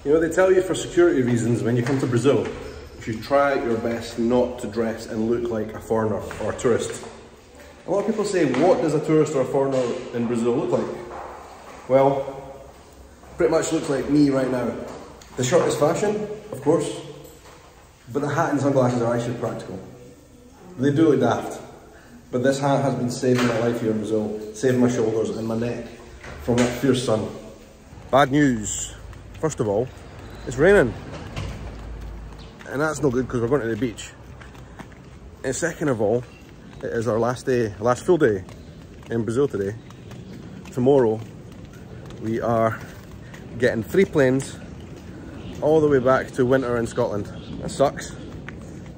You know, they tell you for security reasons when you come to Brazil, you should try your best not to dress and look like a foreigner or a tourist. A lot of people say, what does a tourist or a foreigner in Brazil look like? Well, pretty much looks like me right now. The shirt is fashion, of course, but the hat and sunglasses are actually practical. They do look daft, but this hat has been saving my life here in Brazil, saving my shoulders and my neck from that fierce sun. Bad news. First of all, it's raining. And that's no good because we're going to the beach. And second of all, it is our last full day in Brazil today. Tomorrow, we are getting 3 planes all the way back to winter in Scotland. That sucks.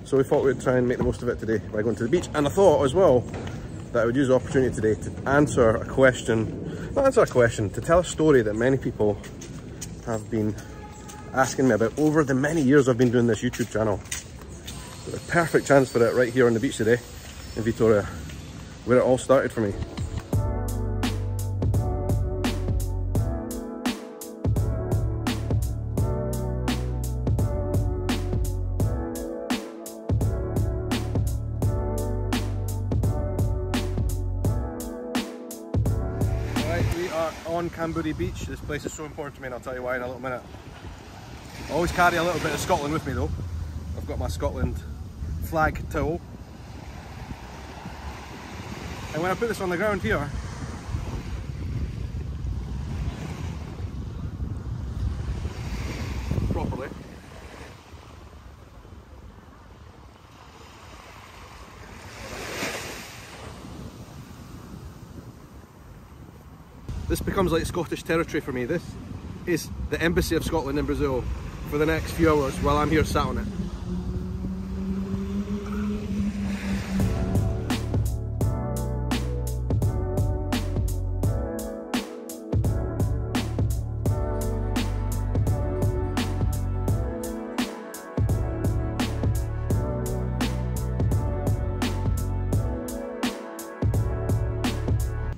So we thought we'd try and make the most of it today by going to the beach. And I thought as well that I would use the opportunity today to answer a question, not answer a question, to tell a story that many people have been asking me about over the many years I've been doing this YouTube channel. Got a perfect chance for it right here on the beach today in Vitoria, where it all started for me. Right, we are on Camburi Beach. This place is so important to me and I'll tell you why in a little minute. I always carry a little bit of Scotland with me though. I've got my Scotland flag towel. And when I put this on the ground here, properly, this becomes like Scottish territory for me. This is the Embassy of Scotland in Brazil for the next few hours while I'm here sat on it.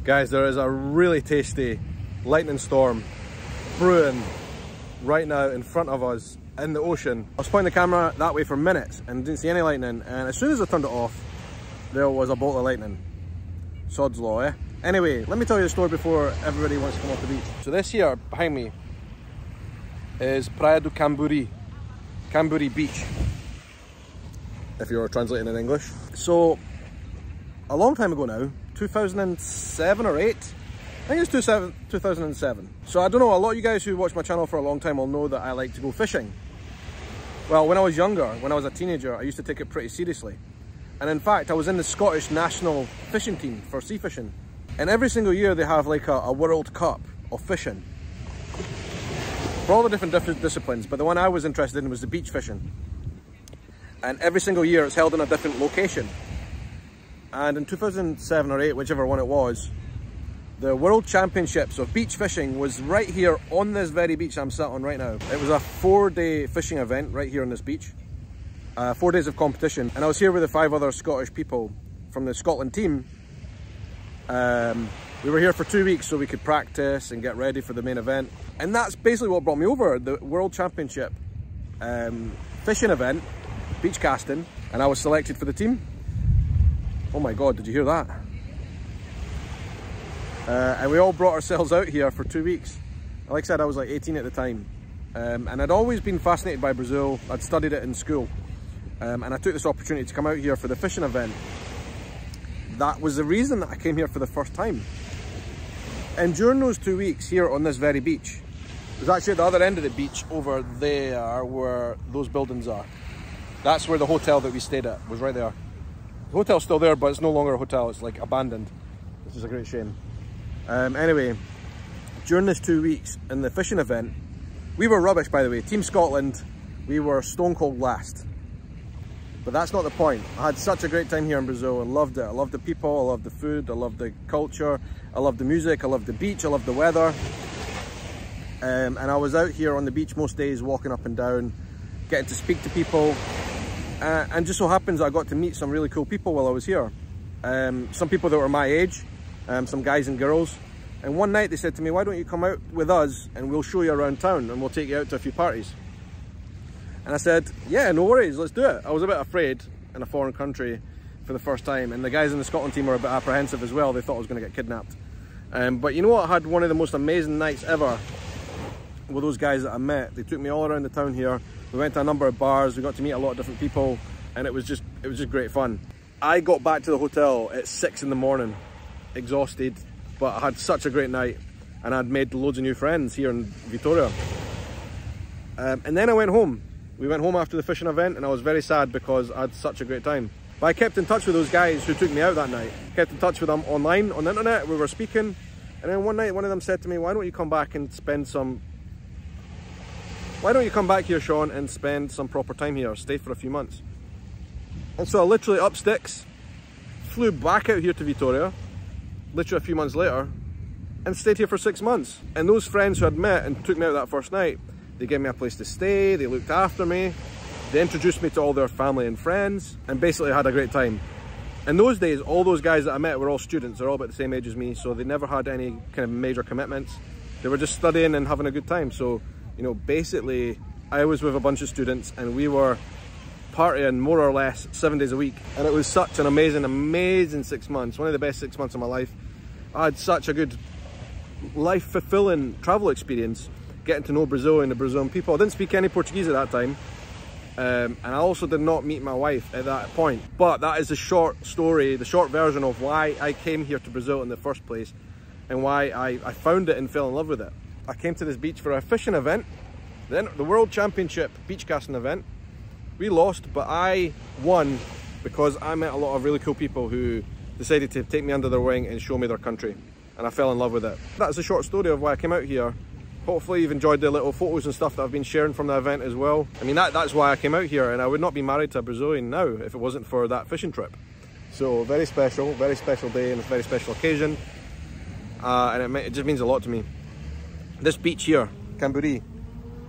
Guys, there is a really tasty lightning storm brewing right now in front of us in the ocean. I was pointing the camera that way for minutes and didn't see any lightning, and as soon as I turned it off, there was a bolt of lightning. Sod's law, eh? Anyway, let me tell you the story before everybody wants to come off the beach. So this here behind me is Praia do Camburi, Camburi Beach, if you're translating in English. So a long time ago now, 2007 or 8, I think it's 2007. So I don't know, a lot of you guys who watch my channel for a long time will know that I like to go fishing. Well, when I was younger, when I was a teenager, I used to take it pretty seriously. And in fact, I was in the Scottish national fishing team for sea fishing. And every single year they have like a World Cup of fishing for all the different disciplines, but the one I was interested in was the beach fishing. And every single year it's held in a different location. And in 2007 or 8, whichever one it was, the World Championships of beach fishing was right here on this very beach I'm sat on right now. It was a 4-day fishing event right here on this beach. 4 days of competition. And I was here with the 5 other Scottish people from the Scotland team. We were here for 2 weeks so we could practice and get ready for the main event. And that's basically what brought me over, the World Championship fishing event, beach casting, and I was selected for the team. Oh my God, did you hear that? And we all brought ourselves out here for 2 weeks. Like I said, I was like 18 at the time. And I'd always been fascinated by Brazil. I'd studied it in school. And I took this opportunity to come out here for the fishing event. That was the reason that I came here for the first time. And during those 2 weeks here on this very beach, it was actually at the other end of the beach over there where those buildings are. That's where the hotel that we stayed at was, right there. The hotel's still there, but it's no longer a hotel, it's like abandoned. This is a great shame. Anyway, during this 2 weeks in the fishing event, we were rubbish, by the way. Team Scotland, we were stone cold last. But that's not the point. I had such a great time here in Brazil. I loved it. I loved the people, I loved the food, I loved the culture, I loved the music, I loved the beach, I loved the weather. And I was out here on the beach most days, walking up and down, getting to speak to people. And just so happens I got to meet some really cool people while I was here. Some people that were my age, some guys and girls, And one night they said to me, why don't you come out with us and we'll show you around town and we'll take you out to a few parties. And I said, yeah, no worries, let's do it. I was a bit afraid in a foreign country for the first time, and the guys in the Scotland team were a bit apprehensive as well. They thought I was going to get kidnapped. But you know what? I had one of the most amazing nights ever with those guys that I met. They took me all around the town here. We went to a number of bars, we got to meet a lot of different people, and it was just great fun. I got back to the hotel at 6 in the morning, exhausted, but I had such a great night, and I'd made loads of new friends here in Vitoria. And then I went home. We went home after the fishing event, and I was very sad because I had such a great time. But I kept in touch with those guys who took me out that night. Kept in touch with them online, on the internet, we were speaking. And then one night, one of them said to me, why don't you come back here, Sean, and spend some proper time here, stay for a few months. And so I literally up sticks, flew back out here to Vitoria, literally a few months later, and stayed here for 6 months. And those friends who I'd met and took me out that first night, they gave me a place to stay, they looked after me, they introduced me to all their family and friends, and basically had a great time. In those days, all those guys that I met were all students, they're all about the same age as me, so they never had any kind of major commitments. They were just studying and having a good time. So, you know, basically, I was with a bunch of students and we were partying more or less 7 days a week. And it was such an amazing 6 months, one of the best 6 months of my life. I had such a good life-fulfilling travel experience, getting to know Brazil and the Brazilian people. I didn't speak any Portuguese at that time. And I also did not meet my wife at that point. But that is the short story, the short version of why I came here to Brazil in the first place and why I found it and fell in love with it. I came to this beach for a fishing event, then the World Championship beach casting event. We lost, but I won because I met a lot of really cool people who decided to take me under their wing and show me their country. And I fell in love with it. That's a short story of why I came out here. Hopefully you've enjoyed the little photos and stuff that I've been sharing from the event as well. I mean, that's why I came out here, and I would not be married to a Brazilian now if it wasn't for that fishing trip. So very special day and a very special occasion. And it just means a lot to me. This beach here, Camburi,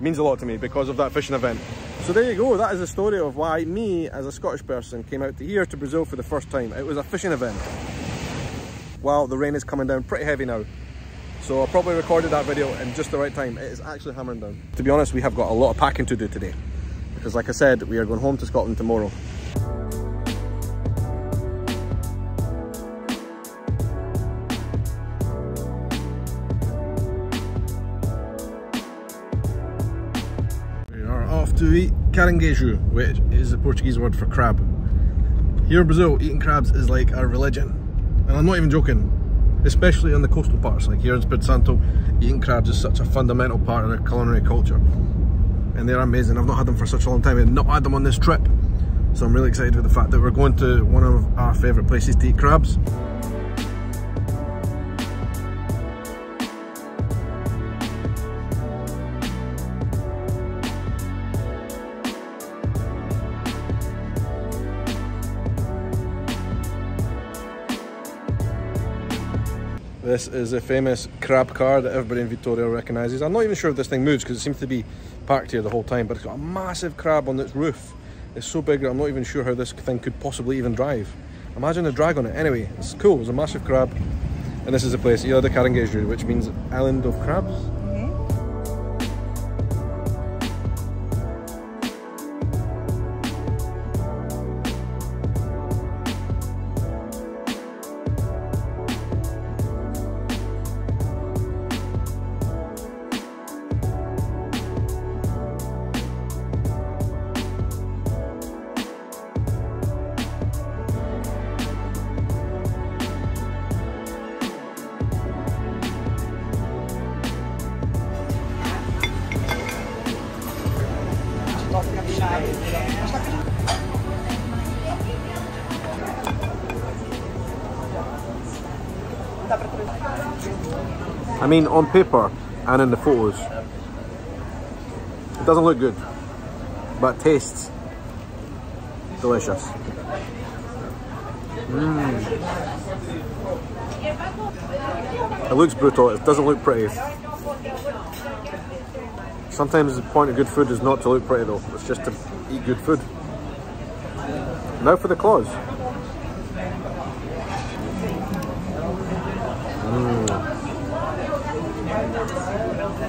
means a lot to me because of that fishing event. So there you go, that is the story of why me, as a Scottish person, came out to Brazil for the first time. It was a fishing event. Well, the rain is coming down pretty heavy now. So I probably recorded that video in just the right time. It is actually hammering down. To be honest, we have got a lot of packing to do today. Because like I said, we are going home to Scotland tomorrow. We are off to eat caranguejo, which is the Portuguese word for crab. Here in Brazil, eating crabs is like a religion. And I'm not even joking. Especially on the coastal parts, like here in Espírito Santo, eating crabs is such a fundamental part of their culinary culture. And they're amazing. I've not had them for such a long time. I've not had them on this trip. So I'm really excited with the fact that we're going to one of our favourite places to eat crabs. This is a famous crab car that everybody in Vitoria recognises. I'm not even sure if this thing moves because it seems to be parked here the whole time, but it's got a massive crab on its roof. It's so big that I'm not even sure how this thing could possibly even drive. Imagine the drag on it. Anyway, it's cool. It's a massive crab. And this is the place, Ilha de Caranguejo, which means island of crabs. I mean, on paper and in the photos, it doesn't look good, but it tastes delicious. It looks brutal, it doesn't look pretty. Sometimes the point of good food is not to look pretty though, it's just to eat good food. Now for the claws.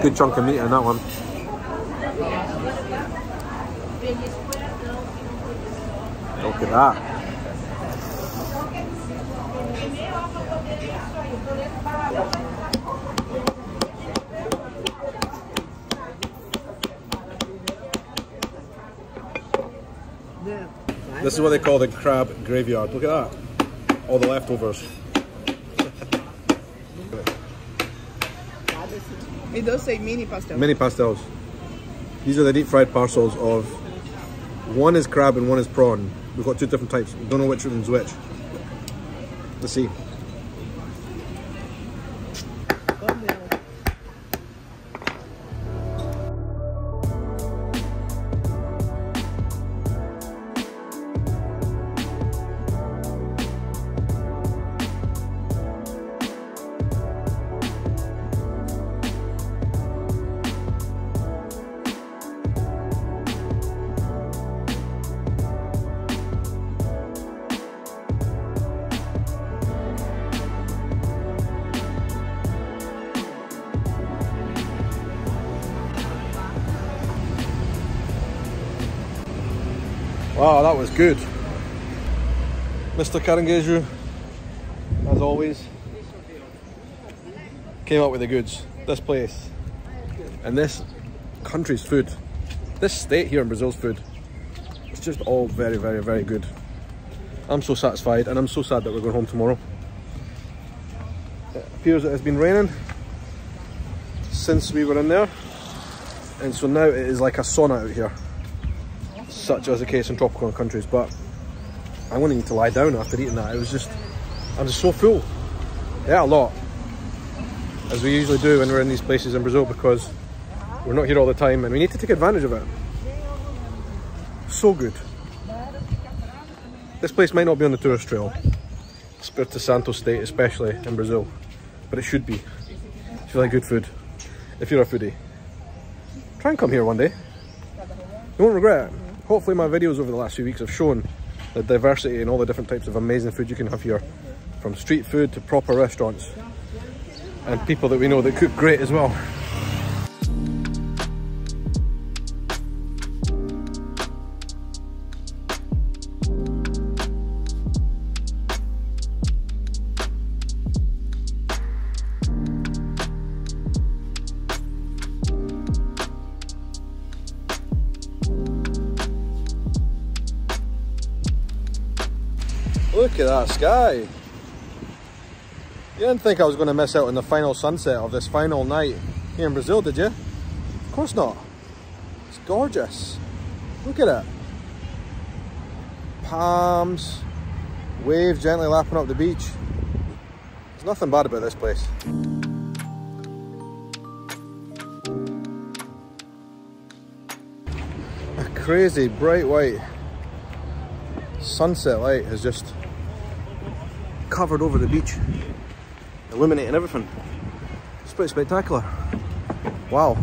Good chunk of meat in that one. Look at that. This is what they call the crab graveyard. Look at that. All the leftovers. It does say mini pastels. Mini pastels. These are the deep fried parcels of, one is crab and one is prawn. We've got two different types. We don't know which one's which. Let's see. Wow, that was good. Mr. Caranguejo, as always, came up with the goods. This place and this country's food, this state here in Brazil's food, it's just all very, very, very good. I'm so satisfied, and I'm so sad that we're going home tomorrow. It appears that it's been raining since we were in there, and so now it is like a sauna out here, such as the case in tropical countries. But I'm going to need to lie down after eating that. I'm just so full. Yeah, a lot, as we usually do when we're in these places in Brazil, because we're not here all the time and we need to take advantage of it. So good. This place might not be on the tourist trail, Espírito Santo state especially in Brazil, but it should be. If you like good food, if you're a foodie, try and come here one day. You won't regret it. Hopefully my videos over the last few weeks have shown the diversity and all the different types of amazing food you can have here, from street food to proper restaurants, and people that we know that cook great as well. Look at that sky. You didn't think I was going to miss out on the final sunset of this final night here in Brazil, did you? Of course not. It's gorgeous. Look at it. Palms, waves gently lapping up the beach. There's nothing bad about this place. A crazy bright white sunset light has just covered over the beach, illuminating everything. It's pretty spectacular. Wow.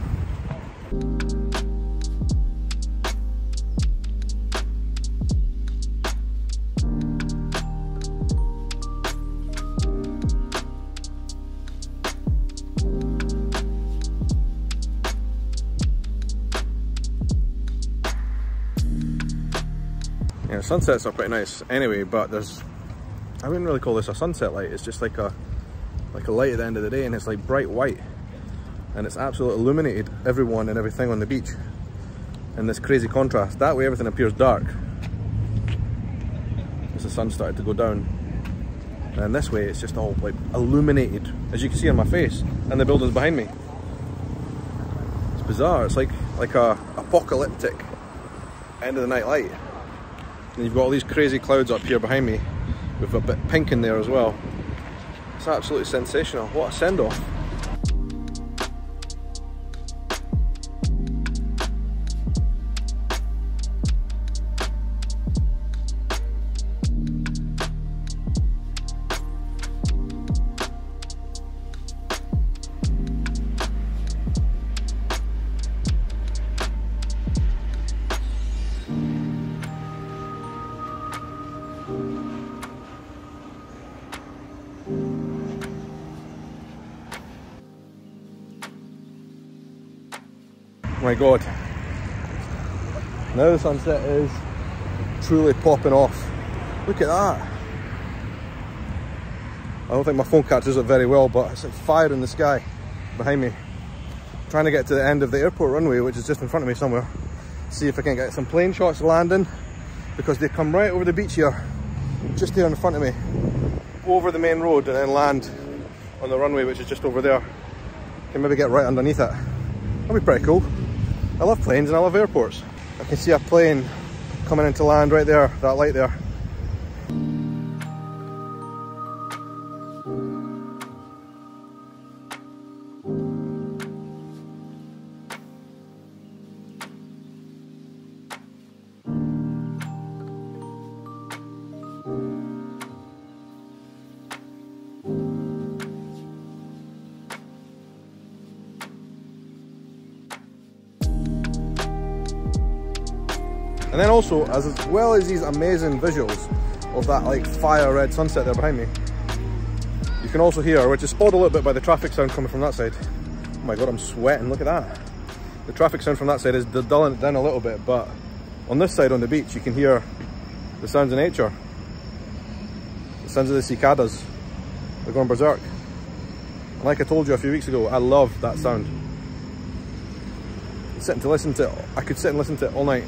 Yeah, sunsets are pretty nice anyway, but I wouldn't really call this a sunset light. It's just like a light at the end of the day, and it's like bright white, and it's absolutely illuminated everyone and everything on the beach in this crazy contrast. That way everything appears dark as the sun started to go down, and this way it's just all like illuminated, as you can see on my face and the buildings behind me. It's bizarre. It's like a apocalyptic end of the night light. And you've got all these crazy clouds up here behind me with a bit pink in there as well. It's absolutely sensational. What a send-off. My God. Now the sunset is truly popping off. Look at that. I don't think my phone catches it very well, but it's like fire in the sky behind me. I'm trying to get to the end of the airport runway, which is just in front of me somewhere. See if I can get some plane shots landing, because they come right over the beach here, just there in front of me, over the main road, and then land on the runway, which is just over there. Can maybe get right underneath it. That'll be pretty cool. I love planes and I love airports. I can see a plane coming into land right there, that light there. And then also, as well as these amazing visuals of that like fire red sunset there behind me, you can also hear, which is spoiled a little bit by the traffic sound coming from that side. Oh my God, I'm sweating, look at that. The traffic sound from that side is dulling it down a little bit, but on this side on the beach, you can hear the sounds of nature. The sounds of the cicadas. They're going berserk. And like I told you a few weeks ago, I love that sound. I could sit and listen to it all night.